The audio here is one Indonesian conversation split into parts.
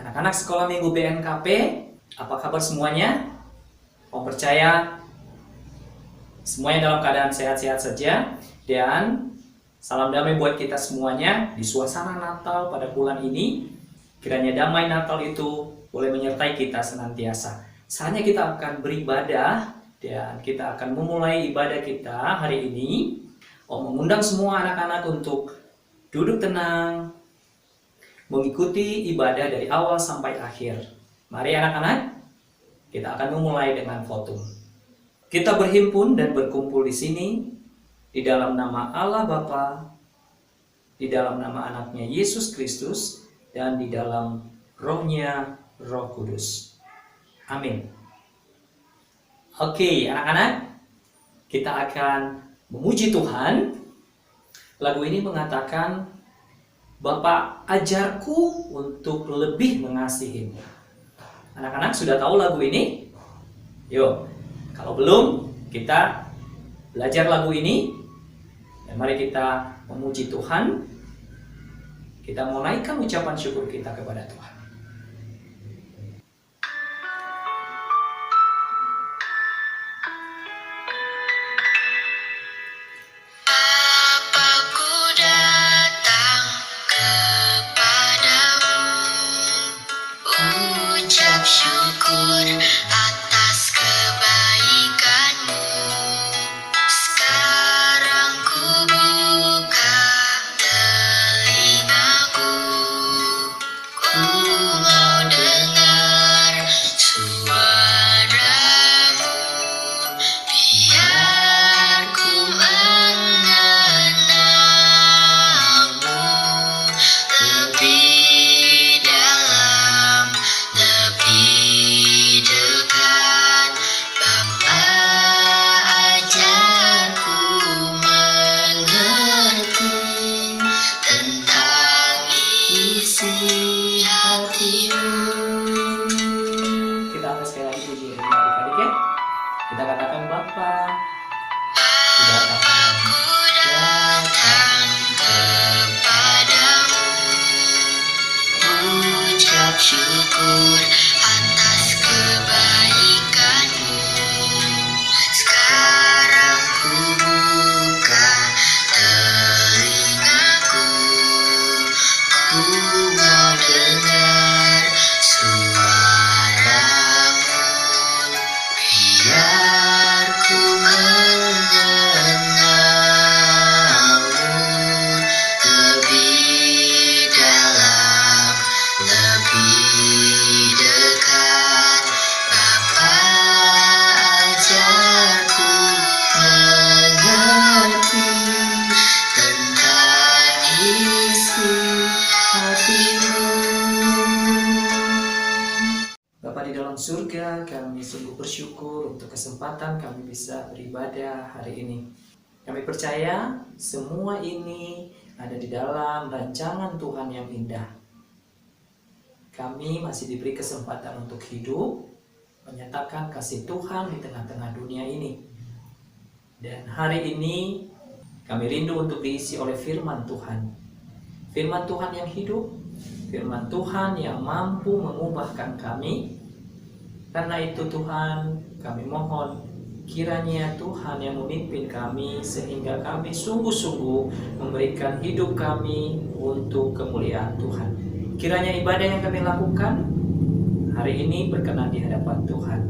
Anak-anak sekolah minggu BNKP, apa kabar semuanya? Om percaya semuanya dalam keadaan sehat-sehat saja. Dan salam damai buat kita semuanya di suasana Natal pada bulan ini. Kiranya damai Natal itu boleh menyertai kita senantiasa. Saatnya kita akan beribadah dan kita akan memulai ibadah kita hari ini. Om mengundang semua anak-anak untuk duduk tenang, mengikuti ibadah dari awal sampai akhir. Mari anak-anak, kita akan memulai dengan votum. Kita berhimpun dan berkumpul di sini di dalam nama Allah Bapa, di dalam nama anaknya Yesus Kristus, dan di dalam rohnya Roh Kudus. Amin. Oke anak-anak, kita akan memuji Tuhan. Lagu ini mengatakan, Bapa ajarku untuk lebih mengasihimu. Anak-anak sudah tahu lagu ini? Yuk, kalau belum, kita belajar lagu ini. Dan mari kita memuji Tuhan. Kita mau naikkan ucapan syukur kita kepada Tuhan. Syukur atas kebaikanmu. Sekarang ku buka telingaku, ku mau dengar suaramu. Biar ku mengenalmu lebih dalam, lebih dekat. Bapa ajarku mengerti tentang isi hatimu. Kita akan sekali lagi puji adik-adik ya. Kita katakan Bapa. Aku datang kepadamu, ucap syukur atas kebaikanmu. Sekarang ku buka telingaku, ku mau dengar suaramu. Biar ku mengenalmu lebih dalam, lebih dekat. Bapa ajarku mengerti tentang isi hatimu. Bapa di dalam surga, kami sungguh bersyukur untuk kesempatan kami bisa beribadah hari ini. Kami percaya semua ini ada di dalam rancangan Tuhan yang indah. Kami masih diberi kesempatan untuk hidup, menyatakan kasih Tuhan di tengah-tengah dunia ini. Dan hari ini kami rindu untuk diisi oleh firman Tuhan. Firman Tuhan yang hidup, firman Tuhan yang mampu mengubahkan kami. Karena itu Tuhan, kami mohon kiranya Tuhan yang memimpin kami sehingga kami sungguh-sungguh memberikan hidup kami untuk kemuliaan Tuhan. Kiranya ibadah yang kami lakukan hari ini berkenan di hadapan Tuhan.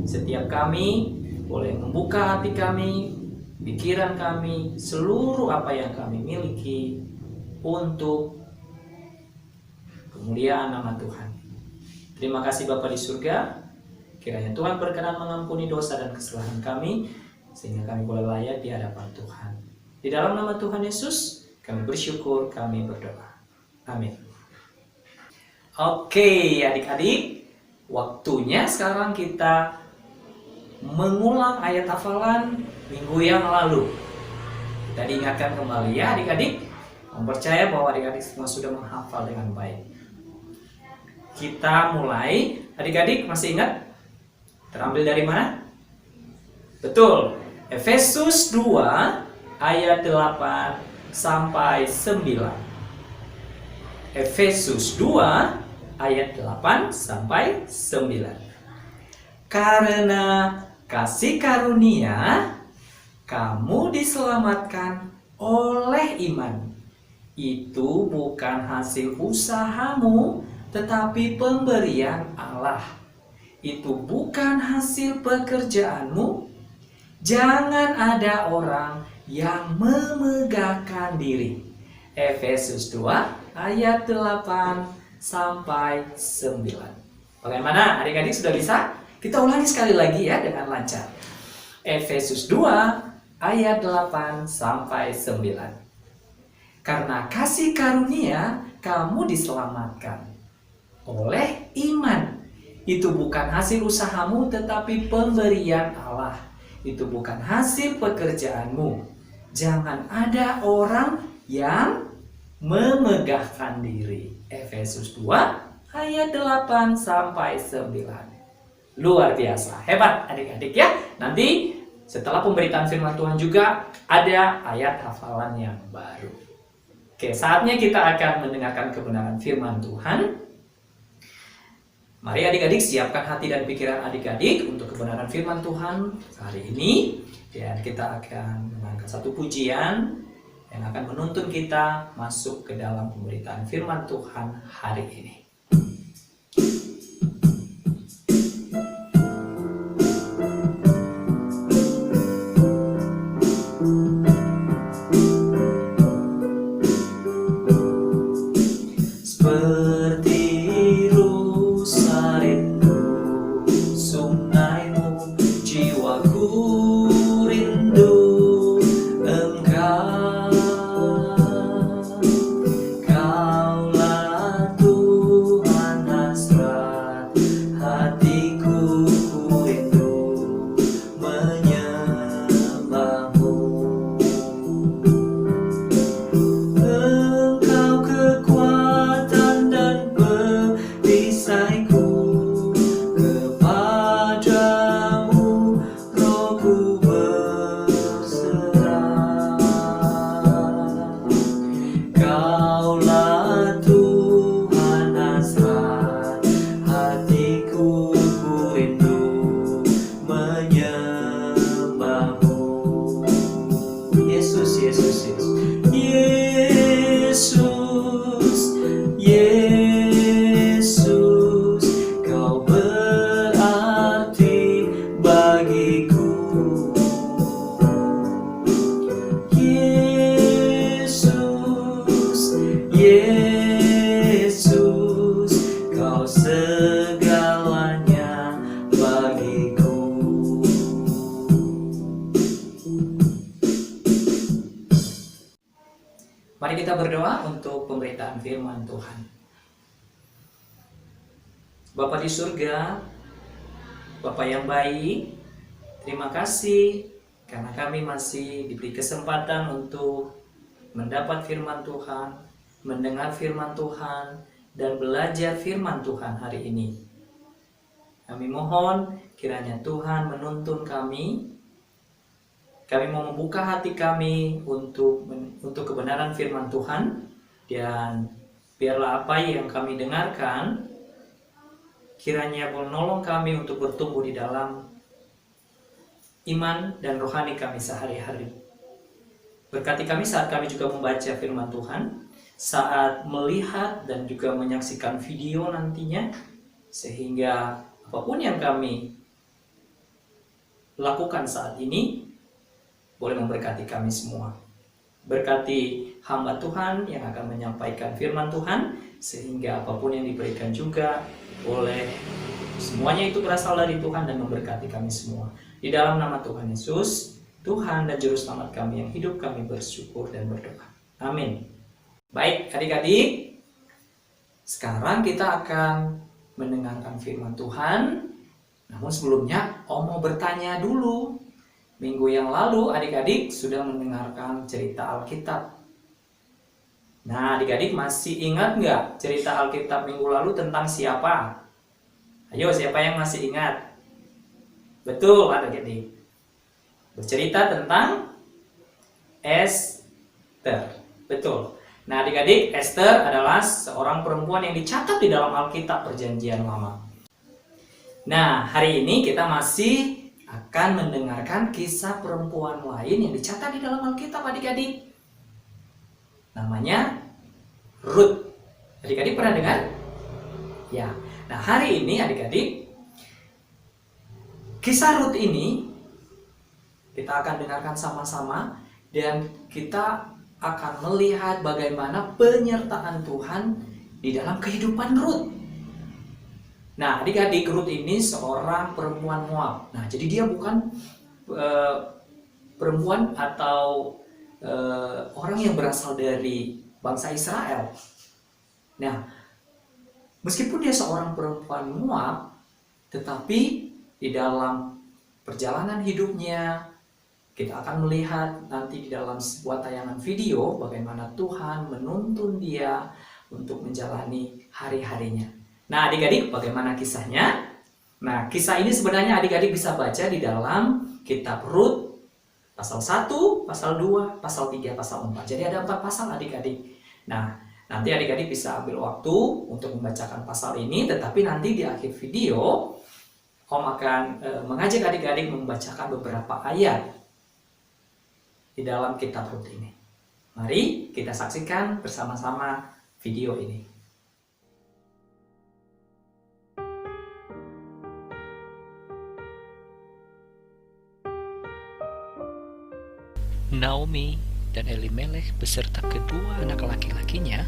Setiap kami boleh membuka hati kami, pikiran kami, seluruh apa yang kami miliki untuk kemuliaan nama Tuhan. Terima kasih Bapa di surga. Kiranya Tuhan berkenan mengampuni dosa dan kesalahan kami, sehingga kami boleh layak di hadapan Tuhan. Di dalam nama Tuhan Yesus, kami bersyukur, kami berdoa. Amin. Oke adik-adik, waktunya sekarang kita mengulang ayat hafalan minggu yang lalu. Kita diingatkan kembali ya adik-adik. Mempercaya bahwa adik-adik semua sudah menghafal dengan baik. Kita mulai, adik-adik masih ingat? Terambil dari mana? Betul, Efesus 2 ayat 8 sampai 9. Efesus 2 ayat 8 sampai 9. Karena kasih karunia kamu diselamatkan oleh iman. Itu bukan hasil usahamu, tetapi pemberian Allah. Itu bukan hasil pekerjaanmu. Jangan ada orang yang memegahkan diri. Efesus 2 ayat 8 sampai 9. Bagaimana adik-adik, sudah bisa? Kita ulangi sekali lagi ya dengan lancar. Efesus 2 ayat 8 sampai 9. Karena kasih karunia kamu diselamatkan oleh iman. Itu bukan hasil usahamu, tetapi pemberian Allah. Itu bukan hasil pekerjaanmu. Jangan ada orang yang memegahkan diri. Efesus 2 ayat 8 sampai 9. Luar biasa, hebat adik-adik ya. Nanti setelah pemberitaan firman Tuhan juga ada ayat hafalan yang baru. Oke, saatnya kita akan mendengarkan kebenaran firman Tuhan. Mari adik-adik siapkan hati dan pikiran adik-adik untuk kebenaran firman Tuhan hari ini. Dan kita akan mengangkat satu pujian yang akan menuntun kita masuk ke dalam pemberitaan firman Tuhan hari ini. Mari kita berdoa untuk pemberitaan firman Tuhan. Bapa di surga, Bapa yang baik, terima kasih karena kami masih diberi kesempatan untuk mendapat firman Tuhan, mendengar firman Tuhan, dan belajar firman Tuhan hari ini. Kami mohon kiranya Tuhan menuntun kami. Kami mau membuka hati kami untuk kebenaran firman Tuhan, dan biarlah apa yang kami dengarkan kiranya menolong kami untuk bertumbuh di dalam iman dan rohani kami sehari-hari. Berkati kami saat kami juga membaca firman Tuhan, saat melihat dan juga menyaksikan video nantinya, sehingga apapun yang kami lakukan saat ini boleh memberkati kami semua. Berkati hamba Tuhan yang akan menyampaikan firman Tuhan, sehingga apapun yang diberikan juga boleh semuanya itu berasal dari Tuhan dan memberkati kami semua. Di dalam nama Tuhan Yesus, Tuhan dan Juru Selamat kami yang hidup, kami bersyukur dan berdoa. Amin. Baik adik-adik, sekarang kita akan mendengarkan firman Tuhan. Namun sebelumnya, Om mau bertanya dulu. Minggu yang lalu adik-adik sudah mendengarkan cerita Alkitab. Nah, adik-adik masih ingat nggak cerita Alkitab minggu lalu tentang siapa? Ayo, siapa yang masih ingat? Betul, adik-adik. Bercerita tentang Esther. Betul. Nah, adik-adik, Esther adalah seorang perempuan yang dicatat di dalam Alkitab Perjanjian Lama. Nah, hari ini kita masih akan mendengarkan kisah perempuan lain yang dicatat di dalam Alkitab, adik-adik. Namanya Ruth. Adik-adik pernah dengar? Ya. Nah, hari ini adik-adik, kisah Ruth ini kita akan dengarkan sama-sama dan kita akan melihat bagaimana penyertaan Tuhan di dalam kehidupan Ruth. Nah, adik-adik, Ruth ini seorang perempuan Moab. Nah, jadi dia bukan perempuan atau orang yang berasal dari bangsa Israel. Nah, meskipun dia seorang perempuan Moab, tetapi di dalam perjalanan hidupnya, kita akan melihat nanti di dalam sebuah tayangan video bagaimana Tuhan menuntun dia untuk menjalani hari-harinya. Nah, adik-adik, bagaimana kisahnya? Nah, kisah ini sebenarnya adik-adik bisa baca di dalam kitab Ruth pasal 1, pasal 2, pasal 3, pasal 4. Jadi ada 4 pasal adik-adik. Nah, nanti adik-adik bisa ambil waktu untuk membacakan pasal ini, tetapi nanti di akhir video Om akan mengajak adik-adik membacakan beberapa ayat di dalam kitab Ruth ini. Mari kita saksikan bersama-sama video ini. Naomi dan Elimelech beserta kedua anak laki-lakinya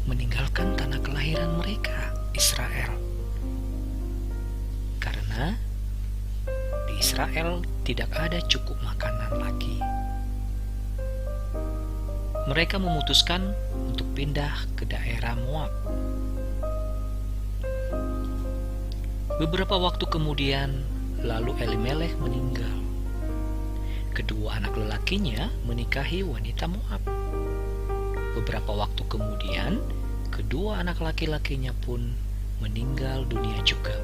meninggalkan tanah kelahiran mereka, Israel. Karena di Israel tidak ada cukup makanan lagi. Mereka memutuskan untuk pindah ke daerah Moab. Beberapa waktu kemudian, lalu Elimelech meninggal. Kedua anak lelakinya menikahi wanita Moab. Beberapa waktu kemudian, kedua anak laki-lakinya pun meninggal dunia juga.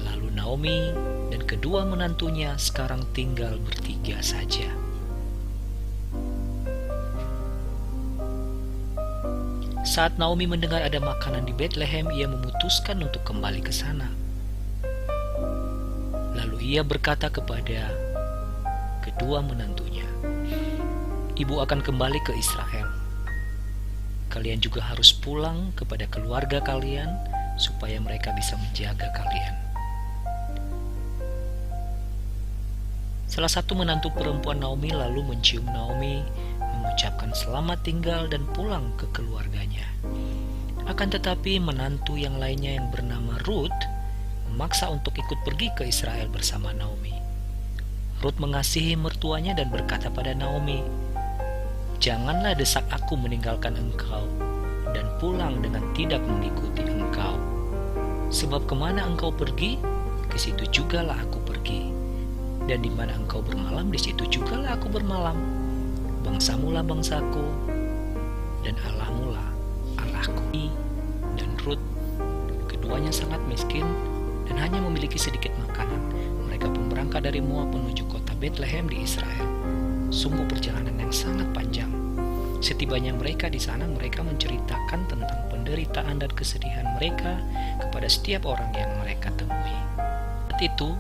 Lalu Naomi dan kedua menantunya sekarang tinggal bertiga saja. Saat Naomi mendengar ada makanan di Bethlehem, ia memutuskan untuk kembali ke sana. Lalu ia berkata kepada kedua menantunya, "Ibu akan kembali ke Israel. Kalian juga harus pulang kepada keluarga kalian supaya mereka bisa menjaga kalian." Salah satu menantu perempuan Naomi lalu mencium Naomi, mengucapkan selamat tinggal dan pulang ke keluarganya. Akan tetapi menantu yang lainnya yang bernama Ruth memaksa untuk ikut pergi ke Israel bersama Naomi. Ruth mengasihi mertuanya dan berkata pada Naomi, "Janganlah desak aku meninggalkan engkau dan pulang dengan tidak mengikuti engkau. Sebab kemana engkau pergi, ke situ jugalah aku pergi. Dan di mana engkau bermalam, di situ jugalah aku bermalam. Bangsamu lah bangsaku, dan Allahmu lah Allahku." Dan Ruth, keduanya sangat miskin dan hanya memiliki sedikit makanan. Mereka pun berangkat dari Moab menuju kota Bethlehem di Israel. Sungguh perjalanan yang sangat panjang. Setibanya mereka di sana, mereka menceritakan tentang penderitaan dan kesedihan mereka kepada setiap orang yang mereka temui. Saat itu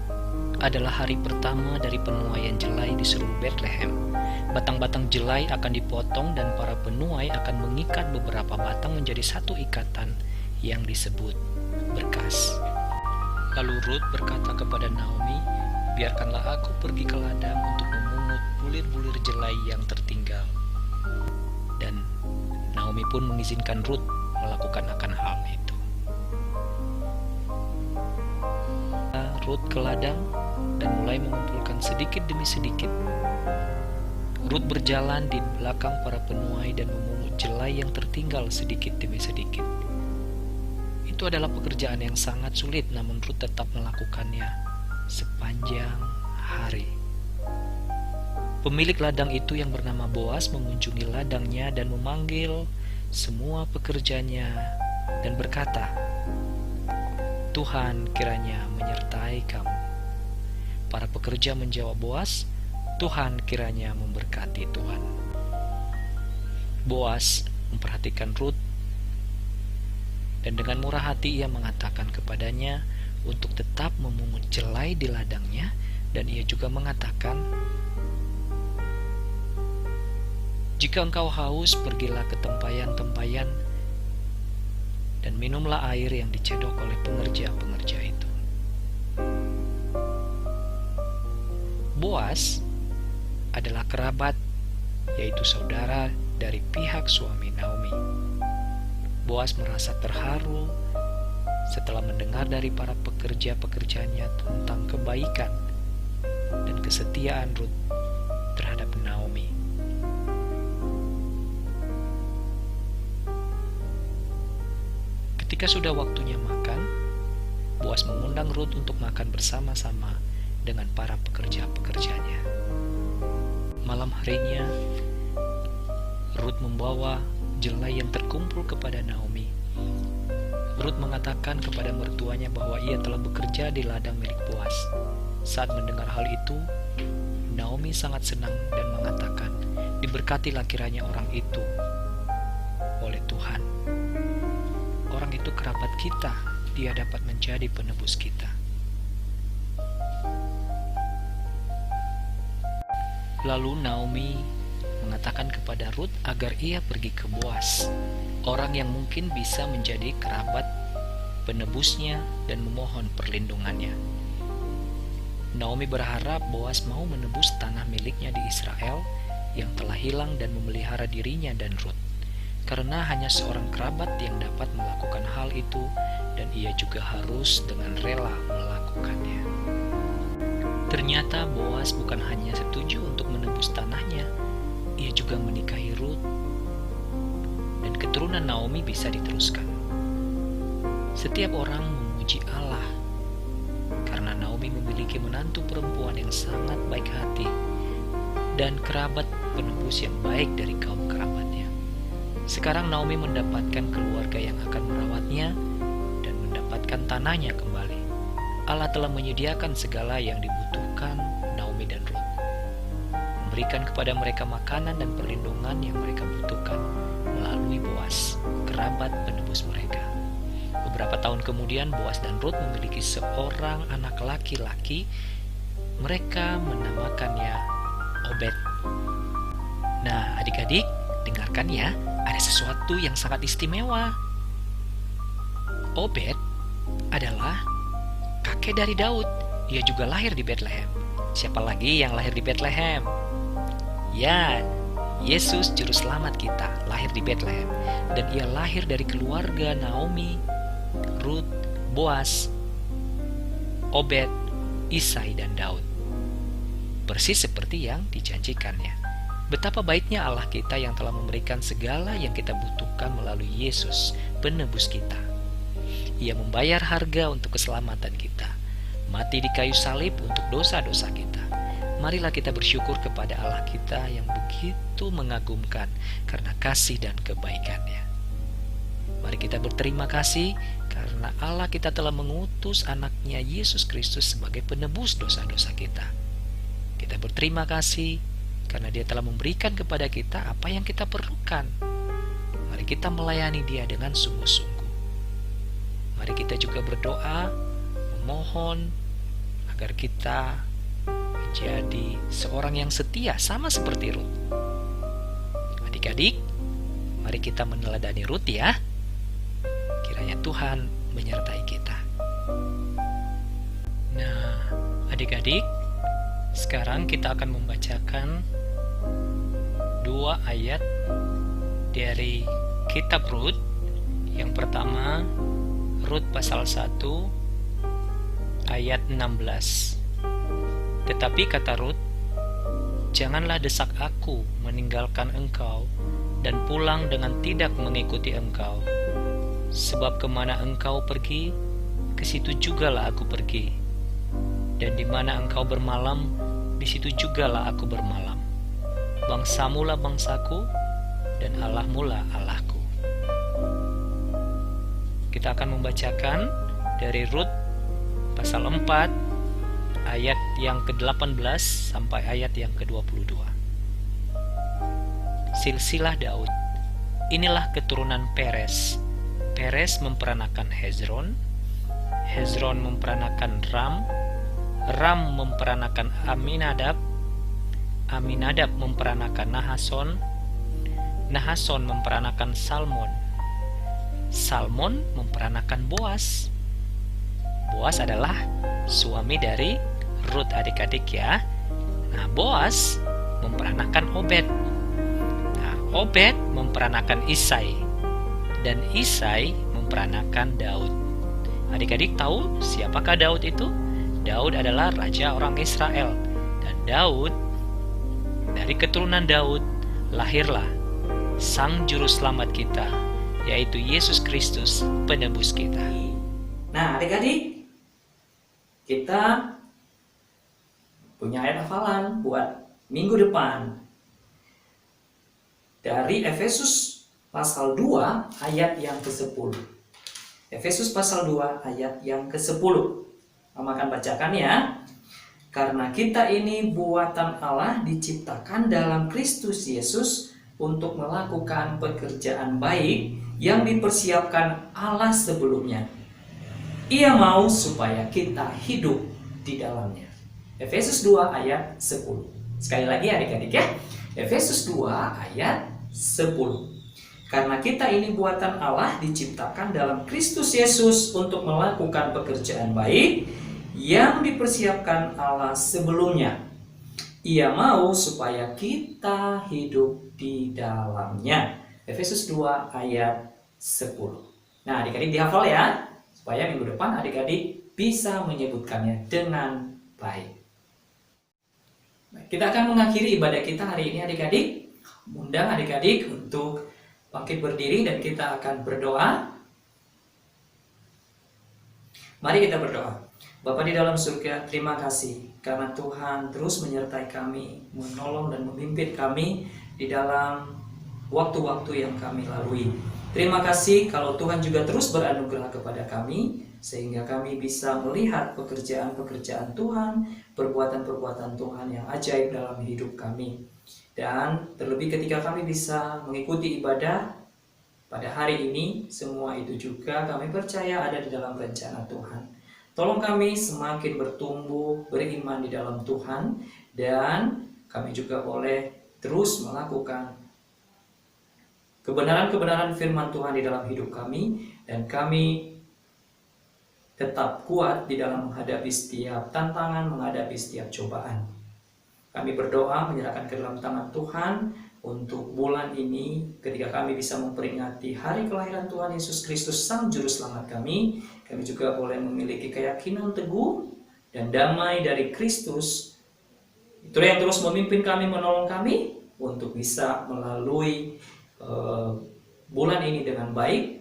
adalah hari pertama dari penuaian jelai di seluruh Bethlehem. Batang-batang jelai akan dipotong dan para penuai akan mengikat beberapa batang menjadi satu ikatan yang disebut berkas. Lalu Ruth berkata kepada Naomi, "Biarkanlah aku pergi ke ladang untuk memungut bulir-bulir jelai yang tertinggal." Dan Naomi pun mengizinkan Ruth melakukan akan hal itu. Ruth ke ladang dan mulai mengumpulkan sedikit demi sedikit. Ruth berjalan di belakang para penuai dan memungut jelai yang tertinggal sedikit demi sedikit. Itu adalah pekerjaan yang sangat sulit, namun Ruth tetap melakukannya sepanjang hari. Pemilik ladang itu yang bernama Boas mengunjungi ladangnya dan memanggil semua pekerjanya dan berkata, "Tuhan kiranya menyertai kamu." Para pekerja menjawab Boas, "Tuhan kiranya memberkati Tuhan." Boas memperhatikan Ruth, dan dengan murah hati ia mengatakan kepadanya untuk tetap memungut jelai di ladangnya, dan ia juga mengatakan, "Jika engkau haus, pergilah ke tempayan-tempayan dan minumlah air yang dicedok oleh pengerja-pengerja itu." Boas adalah kerabat, yaitu saudara dari pihak suami Naomi. Boas merasa terharu setelah mendengar dari para pekerja-pekerjanya tentang kebaikan dan kesetiaan Ruth terhadap Naomi. Ketika sudah waktunya makan, Boas mengundang Ruth untuk makan bersama-sama dengan para pekerja-pekerjanya. Malam harinya, Ruth membawa jelai yang terkumpul kepada Naomi. Ruth mengatakan kepada mertuanya bahwa ia telah bekerja di ladang milik Boas. Saat mendengar hal itu, Naomi sangat senang dan mengatakan, "Diberkatilah kiranya orang itu oleh Tuhan. Orang itu kerabat kita, dia dapat menjadi penebus kita." Lalu Naomi mengatakan kepada Ruth agar ia pergi ke Boas, orang yang mungkin bisa menjadi kerabat penebusnya dan memohon perlindungannya. Naomi berharap Boas mau menebus tanah miliknya di Israel yang telah hilang dan memelihara dirinya dan Ruth, karena hanya seorang kerabat yang dapat melakukan hal itu, dan ia juga harus dengan rela melakukannya. Ternyata Boas bukan hanya setuju untuk menebus tanahnya, ia juga menikahi Ruth, dan keturunan Naomi bisa diteruskan. Setiap orang memuji Allah karena Naomi memiliki menantu perempuan yang sangat baik hati dan kerabat penebus yang baik dari kaum kerabatnya. Sekarang Naomi mendapatkan keluarga yang akan merawatnya dan mendapatkan tanahnya kembali. Allah telah menyediakan segala yang dibutuhkan Naomi dan Ruth, memberikan kepada mereka makanan dan perlindungan yang mereka butuhkan melalui Boas, kerabat penebus mereka. Beberapa tahun kemudian, Boas dan Ruth memiliki seorang anak laki-laki. Mereka menamakannya Obed. Nah, adik-adik, dengarkan ya, ada sesuatu yang sangat istimewa. Obed adalah kakek dari Daud. Ia juga lahir di Bethlehem. Siapa lagi yang lahir di Bethlehem? Ya, Yesus juru selamat kita lahir di Bethlehem, dan ia lahir dari keluarga Naomi, Ruth, Boas, Obed, Isai, dan Daud. Persis seperti yang dijanjikannya. Betapa baiknya Allah kita yang telah memberikan segala yang kita butuhkan melalui Yesus, penebus kita. Ia membayar harga untuk keselamatan kita, mati di kayu salib untuk dosa-dosa kita. Marilah kita bersyukur kepada Allah kita yang begitu mengagumkan karena kasih dan kebaikannya. Mari kita berterima kasih karena Allah kita telah mengutus anaknya Yesus Kristus sebagai penebus dosa-dosa kita. Kita berterima kasih karena Dia telah memberikan kepada kita apa yang kita perlukan. Mari kita melayani Dia dengan sungguh-sungguh. Mari kita juga berdoa, memohon agar kita menjadi seorang yang setia sama seperti Ruth. Adik-adik, mari kita meneladani Ruth ya. Kiranya Tuhan menyertai kita. Nah, adik-adik, sekarang kita akan membacakan 2 ayat dari kitab Ruth. Yang pertama, Ruth pasal 1 ayat 16. Tetapi kata Ruth, "Janganlah desak aku meninggalkan engkau dan pulang dengan tidak mengikuti engkau. Sebab kemana engkau pergi, ke situ jugalah aku pergi. Dan di mana engkau bermalam, di situ jugalah aku bermalam. Bangsamulah bangsaku, dan Allahmulah Allahku." Kita akan membacakan dari Ruth pasal 4 ayat yang ke-18 sampai ayat yang ke-22. Silsilah Daud. Inilah keturunan Peres. Peres memperanakan Hezron, Hezron memperanakan Ram, Ram memperanakan Aminadab, Aminadab memperanakan Nahason, Nahason memperanakan Salmon, Salmon memperanakan Boas. Boas adalah suami dari Rut, adik-adik ya. Nah, Boas memperanakan Obed. Nah, Obed memperanakan Isai, dan Isai memperanakan Daud. Adik-adik tahu siapakah Daud itu? Daud adalah raja orang Israel, dan Daud, dari keturunan Daud lahirlah Sang Juru Selamat kita, yaitu Yesus Kristus, penebus kita. Nah, adik-adik, kita punya ayat hafalan buat minggu depan dari Efesus pasal 2 ayat yang ke-10. Efesus pasal 2 ayat yang ke-10. Mama akan bacakan ya. Karena kita ini buatan Allah, diciptakan dalam Kristus Yesus untuk melakukan pekerjaan baik yang dipersiapkan Allah sebelumnya. Ia mau supaya kita hidup di dalamnya. Efesus 2 ayat 10. Sekali lagi adik-adik ya. Efesus 2 ayat 10. Karena kita ini buatan Allah, diciptakan dalam Kristus Yesus untuk melakukan pekerjaan baik yang dipersiapkan Allah sebelumnya. Ia mau supaya kita hidup di dalamnya. Efesus 2 ayat 10. Nah, adik-adik dihafal ya, supaya minggu depan adik-adik bisa menyebutkannya dengan baik. Kita akan mengakhiri ibadah kita hari ini adik-adik. Undang adik-adik untuk bangkit berdiri dan kita akan berdoa. Mari kita berdoa. Bapa di dalam surga, terima kasih karena Tuhan terus menyertai kami, menolong dan memimpin kami di dalam waktu-waktu yang kami lalui. Terima kasih kalau Tuhan juga terus beranugerah kepada kami, sehingga kami bisa melihat pekerjaan-pekerjaan Tuhan, perbuatan-perbuatan Tuhan yang ajaib dalam hidup kami. Dan terlebih ketika kami bisa mengikuti ibadah pada hari ini, semua itu juga kami percaya ada di dalam rencana Tuhan. Tolong kami semakin bertumbuh, beriman di dalam Tuhan, dan kami juga boleh terus melakukan kebenaran-kebenaran firman Tuhan di dalam hidup kami, dan kami tetap kuat di dalam menghadapi setiap tantangan, menghadapi setiap cobaan. Kami berdoa menyerahkan ke dalam tangan Tuhan untuk bulan ini, ketika kami bisa memperingati hari kelahiran Tuhan Yesus Kristus, Sang Juru Selamat kami juga boleh memiliki keyakinan teguh dan damai dari Kristus. Itulah yang terus memimpin kami, menolong kami untuk bisa melalui bulan ini dengan baik.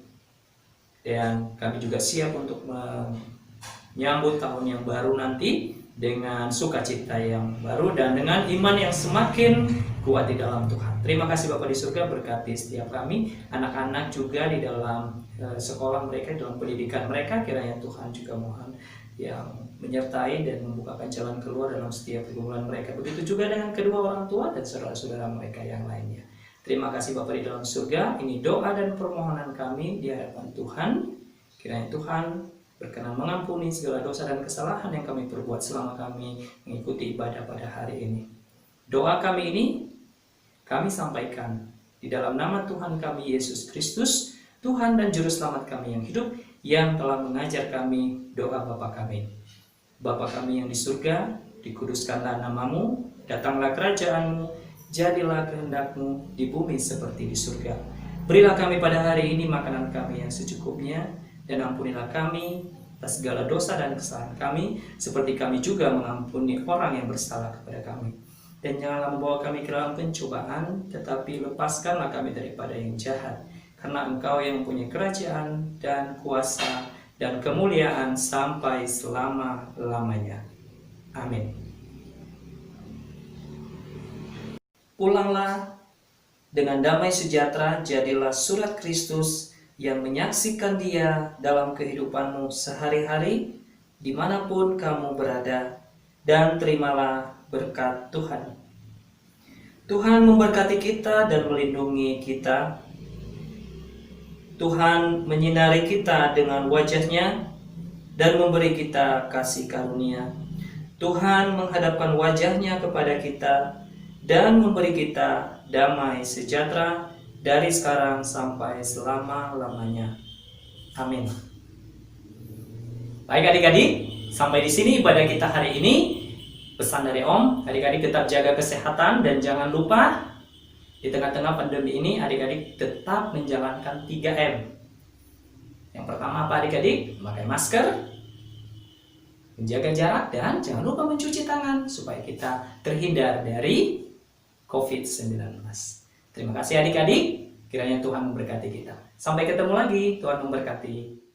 Dan kami juga siap untuk menyambut tahun yang baru nanti dengan sukacita yang baru dan dengan iman yang semakin kuat di dalam Tuhan. Terima kasih Bapa di surga, berkati setiap kami, anak-anak juga di dalam sekolah mereka, dalam pendidikan mereka. Kiranya Tuhan juga mohon yang menyertai dan membukakan jalan keluar dalam setiap pergumulan mereka. Begitu juga dengan kedua orang tua dan saudara-saudara mereka yang lainnya. Terima kasih Bapa di dalam surga. Ini doa dan permohonan kami di hadapan Tuhan. Kiranya Tuhan berkenan mengampuni segala dosa dan kesalahan yang kami perbuat selama kami mengikuti ibadah pada hari ini. Doa kami ini kami sampaikan di dalam nama Tuhan kami Yesus Kristus, Tuhan dan Juru Selamat kami yang hidup, yang telah mengajar kami doa Bapa kami. Bapa kami yang di surga, dikuduskanlah namamu, datanglah kerajaanmu, jadilah kehendak-Mu di bumi seperti di surga. Berilah kami pada hari ini makanan kami yang secukupnya, dan ampunilah kami atas segala dosa dan kesalahan kami, seperti kami juga mengampuni orang yang bersalah kepada kami. Dan janganlah membawa kami ke dalam pencobaan, tetapi lepaskanlah kami daripada yang jahat. Karena Engkau yang mempunyai kerajaan dan kuasa dan kemuliaan sampai selama-lamanya. Amin. Pulanglah dengan damai sejahtera, jadilah surat Kristus yang menyaksikan Dia dalam kehidupanmu sehari-hari, dimanapun kamu berada, dan terimalah berkat Tuhan. Tuhan memberkati kita dan melindungi kita. Tuhan menyinari kita dengan wajah-Nya dan memberi kita kasih karunia. Tuhan menghadapkan wajah-Nya kepada kita dan memberi kita damai sejahtera dari sekarang sampai selama-lamanya. Amin. Baik adik-adik, sampai di sini ibadah kita hari ini. Pesan dari Om, adik-adik tetap jaga kesehatan dan jangan lupa di tengah-tengah pandemi ini adik-adik tetap menjalankan 3M. Yang pertama apa adik-adik? Memakai masker, menjaga jarak, dan jangan lupa mencuci tangan supaya kita terhindar dari COVID-19. Terima kasih adik-adik, kiranya Tuhan memberkati kita. Sampai ketemu lagi, Tuhan memberkati.